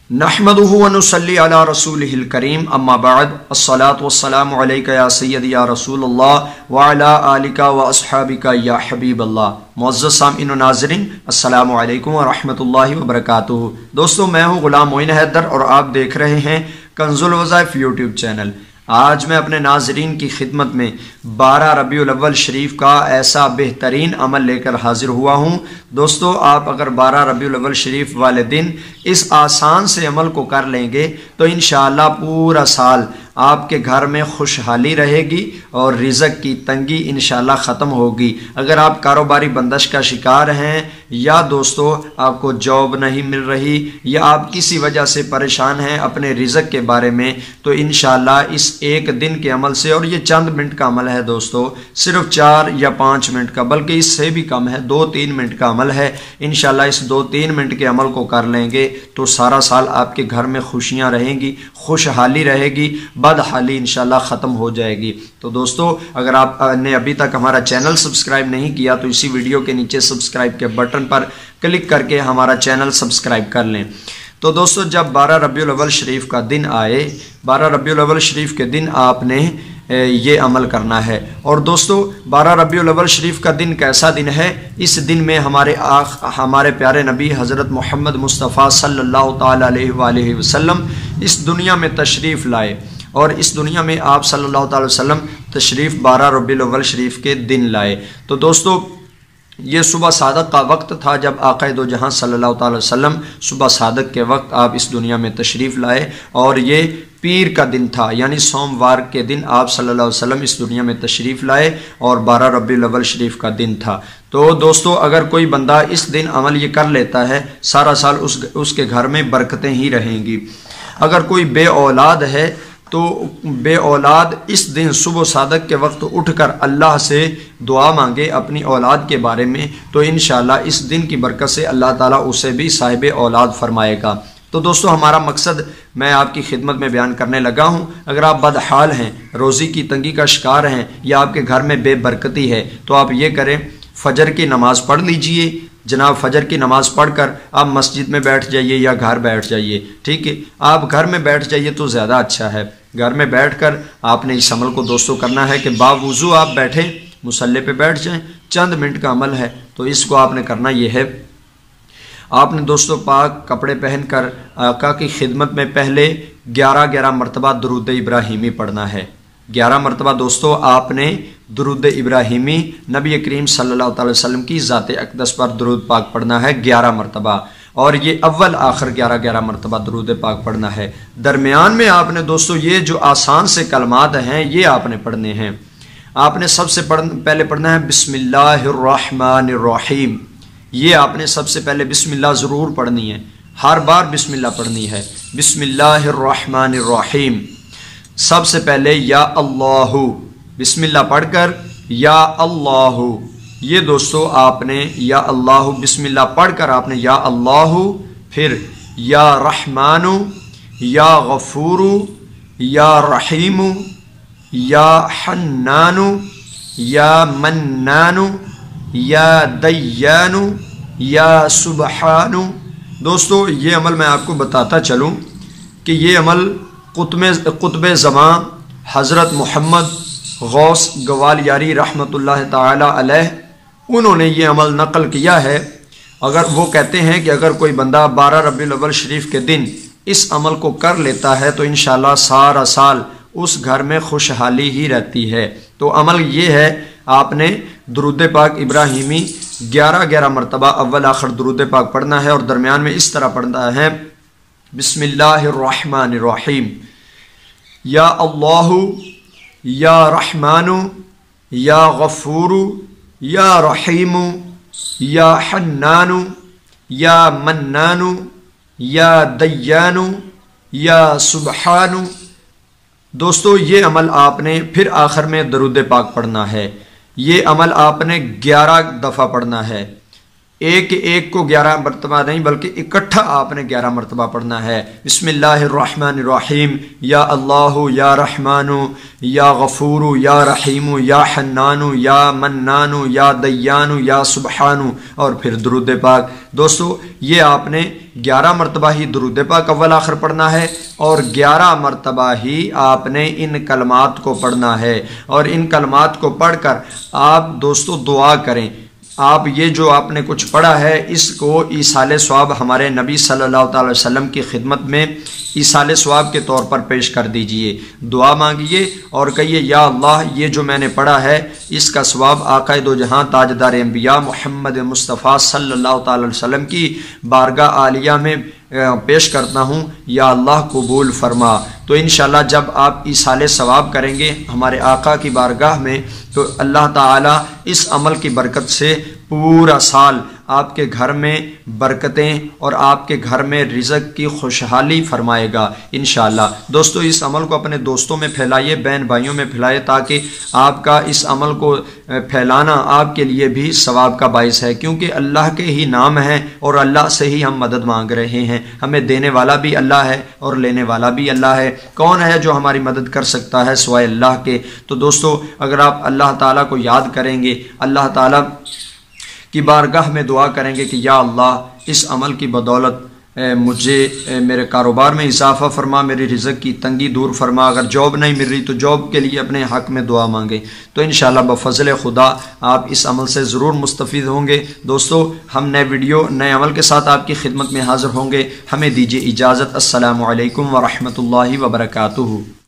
नहमदुहु व नुसल्ली अला रसूलिहिल करीम अम्मा बाद अस्सलातु वस्सलामु अलैका या सय्यदी या रसूलल्लाह व अला आलिका व अस्हाबिका या हबीबल्लाह। मुअज़्ज़ज़ सामिईन व नाज़रीन, अस्सलामु अलैकुम व रहमतुल्लाहि व बरकातुहू। दोस्तों, मैं हूँ गुलाम मोइन हैदर और आप देख रहे हैं कंजुल वज़ाइफ यूट्यूब चैनल। आज मैं अपने नाजरीन की खिदमत में 12 रबीउल अव्वल शरीफ का ऐसा बेहतरीन अमल लेकर हाजिर हुआ हूँ। दोस्तों, आप अगर 12 रबीउल अव्वल शरीफ वाले दिन इस आसान से अमल को कर लेंगे तो इंशाअल्लाह पूरा साल आपके घर में खुशहाली रहेगी और रिज़्क़ की तंगी इंशाअल्लाह ख़त्म होगी। अगर आप कारोबारी बंदिश का शिकार हैं या दोस्तों आपको जॉब नहीं मिल रही या आप किसी वजह से परेशान हैं अपने रिज़्क़ के बारे में, तो इंशाअल्लाह इस एक दिन के अमल से, और ये चंद मिनट का अमल है दोस्तों, सिर्फ 4 या 5 मिनट का, बल्कि इससे भी कम है, 2-3 मिनट का अमल है। इंशाअल्लाह इस 2-3 मिनट के अमल को कर लेंगे तो सारा साल आपके घर में खुशियाँ रहेंगी, खुशहाली रहेगी, बदहाली इंशाअल्लाह ख़त्म हो जाएगी। तो दोस्तों, अगर आपने अभी तक हमारा चैनल सब्सक्राइब नहीं किया तो इसी वीडियो के नीचे सब्सक्राइब के बटन पर क्लिक करके हमारा चैनल सब्सक्राइब कर लें। तो दोस्तों, जब 12 रबीउल अव्वल शरीफ का दिन आए, 12 रबीउल अव्वल शरीफ के दिन आपने ये अमल करना है। और दोस्तों, 12 रबीउल अव्वल शरीफ का दिन कैसा दिन है? इस दिन में हमारे प्यारे नबी हज़रत मोहम्मद मुस्तफ़ा सल्लल्लाहु ताला अलैहि वसल्लम इस दुनिया में तशरीफ़ लाए और इस दुनिया में आप सल्लल्लाहु ताला अलैहि वसल्लम तशरीफ़ 12 रबीउल अव्वल शरीफ के दिन लाए। तो दोस्तों, ये सुबह सादक का वक्त था जब आक़ाए दो जहां सल्लल्लाहु ताला अलैहि वसल्लम सुबह सादक के वक्त आप इस दुनिया में तशरीफ़ लाए, और ये पीर का दिन था, यानी सोमवार के दिन आप सल्लल्लाहु अलैहि वसल्लम इस दुनिया में तशरीफ़ लाए और 12 रबीउल अव्वल शरीफ का दिन था। तो दोस्तों, अगर कोई बंदा इस दिन अमल ये कर लेता है, सारा साल उसके घर में बरकतें ही रहेंगी। अगर कोई बे औलाद है तो बे औलाद इस दिन सुबह सादक के वक्त उठकर अल्लाह से दुआ मांगे अपनी औलाद के बारे में, तो इंशाअल्लाह इस दिन की बरकत से अल्लाह ताला उसे भी साहिब औलाद फरमाएगा। तो दोस्तों, हमारा मकसद मैं आपकी खिदमत में बयान करने लगा हूँ। अगर आप बदहाल हैं, रोज़ी की तंगी का शिकार हैं या आपके घर में बेबरकती है, तो आप ये करें, फजर की नमाज़ पढ़ लीजिए। जनाब, फजर की नमाज़ पढ़कर आप मस्जिद में बैठ जाइए या घर बैठ जाइए, ठीक है। आप घर में बैठ जाइए तो ज़्यादा अच्छा है। घर में बैठकर आपने इस अमल को दोस्तों करना है कि बावुज़ू आप बैठें, मुसल्ले पे बैठ जाएं, चंद मिनट का अमल है। तो इसको आपने करना ये है, आपने दोस्तों पाक कपड़े पहनकर आका की खिदमत में पहले 11 मरतबा दुरूद इब्राहिमी पढ़ना है। 11 मरतबा दोस्तों आपने दुरूद इब्राहिमी नबी करीम सल्लल्लाहु अलैहि वसल्लम की ज़ात अक़दस पर दुरूद पाक पढ़ना है 11 मरतबा, और ये अव्वल आखिर 11 मरतबा दुरूद पाक पढ़ना है। दरमियान में आपने दोस्तों ये जो आसान से कलमात हैं ये आपने पढ़ने हैं। आपने सबसे पहले पढ़ना है बिस्मिल्लाहिर्रहमानिर्रहीम। ये आपने सबसे पहले बिस्मिल्लाह ज़रूर पढ़नी है, हर बार बिस्मिल्लाह पढ़नी है। बिस्मिल्लाहिर्रहमानिर्रहीम। सबसे पहले या अल्लाहु, बिस्मिल्लाह पढ़कर या अल्लाहु, ये दोस्तों आपने या अल्लाहु बिस्मिल्लाह पढ़कर आपने या अल्लाहु, फिर या रहमानु, या गफूरु, या रहीमु, या हन्नानु, या मन्नानु, या दय्यानु या सुबहानु। दोस्तों, ये अमल मैं आपको बताता चलूँ कि ये अमल कुतुब ज़मां हज़रत मोहम्मद गौस गवालियारी रहमतुल्लाह ताला अलैह, उन्होंने ये अमल नकल किया है। अगर वो कहते हैं कि अगर कोई बंदा 12 रबीउल अव्वल शरीफ के दिन इस अमल को कर लेता है तो इंशाअल्लाह सारा साल उस घर में खुशहाली ही रहती है। तो अमल ये है, आपने दुरूद पाक इब्राहिमी 11 मरतबा अव्वल आखिर दुरूद पाक पढ़ना है और दरमियान में इस तरह पढ़ना है, बिस्मिल्लाहिर्रहमानिर्रहीम, या अल्लाहु, या रहमानु, या गफूरु, या रहीमु, या हन्नानु, या मन्नानु, या दय्यानु या सुबहानु। दोस्तों, ये अमल आपने फिर आखिर में दरूद पाक पढ़ना है। ये अमल आपने 11 दफ़ा पढ़ना है। ایک ایک کو 11 مرتبہ نہیں بلکہ اکٹھا آپ نے 11 مرتبہ پڑھنا ہے۔ بسم اللہ الرحمن الرحیم، یا اللہ یا رحمان یا غفور یا رحیم یا حنان یا منان یا دیان یا سبحانو، اور پھر درود پاک۔ دوستو یہ آپ نے 11 مرتبہ ہی درود پاک اول آخر پڑھنا ہے، اور 11 مرتبہ ہی آپ نے ان کلمات کو پڑھنا ہے، اور ان کلمات کو پڑھ کر آپ دوستو دعا کریں۔ آپ یہ جو آپ نے کچھ پڑھا ہے اس کو ایصال ثواب ہمارے نبی صلی اللہ تعالی وسلم کی خدمت میں ایصال ثواب کے طور پر پیش کر دیجئے، دعا مانگیے اور کہیے یا اللہ یہ جو میں نے پڑھا ہے اس کا ثواب آقا دو جہاں تاجدار انبیاء محمد مصطفیٰ صلی اللہ تعالی وسلم کی بارگاہ عالیہ میں پیش کرتا ہوں، یا اللہ قبول فرما۔ تو انشاءاللہ جب آپ ایصال ثواب کریں گے ہمارے آقا کی بارگاہ میں تو اللہ تعالیٰ اس عمل کی برکت سے پورا سال آپ کے گھر میں برکتیں اور آپ کے گھر میں رزق کی خوشحالی فرمائے گا انشاءاللہ۔ دوستو اس عمل کو اپنے دوستوں میں پھیلائیے، بہن بھائیوں میں پھیلائیے، تاکہ آپ کا اس عمل کو پھیلانا آپ کے لیے بھی ثواب کا باعث ہے، کیونکہ اللہ کے ہی نام ہیں اور اللہ سے ہی ہم مدد مانگ رہے ہیں۔ ہمیں دینے والا بھی اللہ ہے اور لینے والا بھی اللہ ہے۔ کون ہے جو ہماری مدد کر سکتا ہے سوائے اللہ کے؟ تو دوستو اگر آپ اللہ تعالیٰ کو یاد کریں گے، اللہ تعالیٰ کی بارگاہ میں دعا کریں گے کہ یا اللہ اس عمل کی بدولت مجھے میرے کاروبار میں اضافہ فرما، میری رزق کی تنگی دور فرما، اگر جاب نہیں مل رہی تو جاب کے لیے اپنے حق میں دعا مانگیں، تو انشاءاللہ بفضل خدا آپ اس عمل سے ضرور مستفید ہوں گے۔ دوستو ہم نئے ویڈیو نئے عمل کے ساتھ آپ کی خدمت میں حاضر ہوں گے، ہمیں دیجیے اجازت۔ السلام علیکم ورحمۃ اللہ وبرکاتہ۔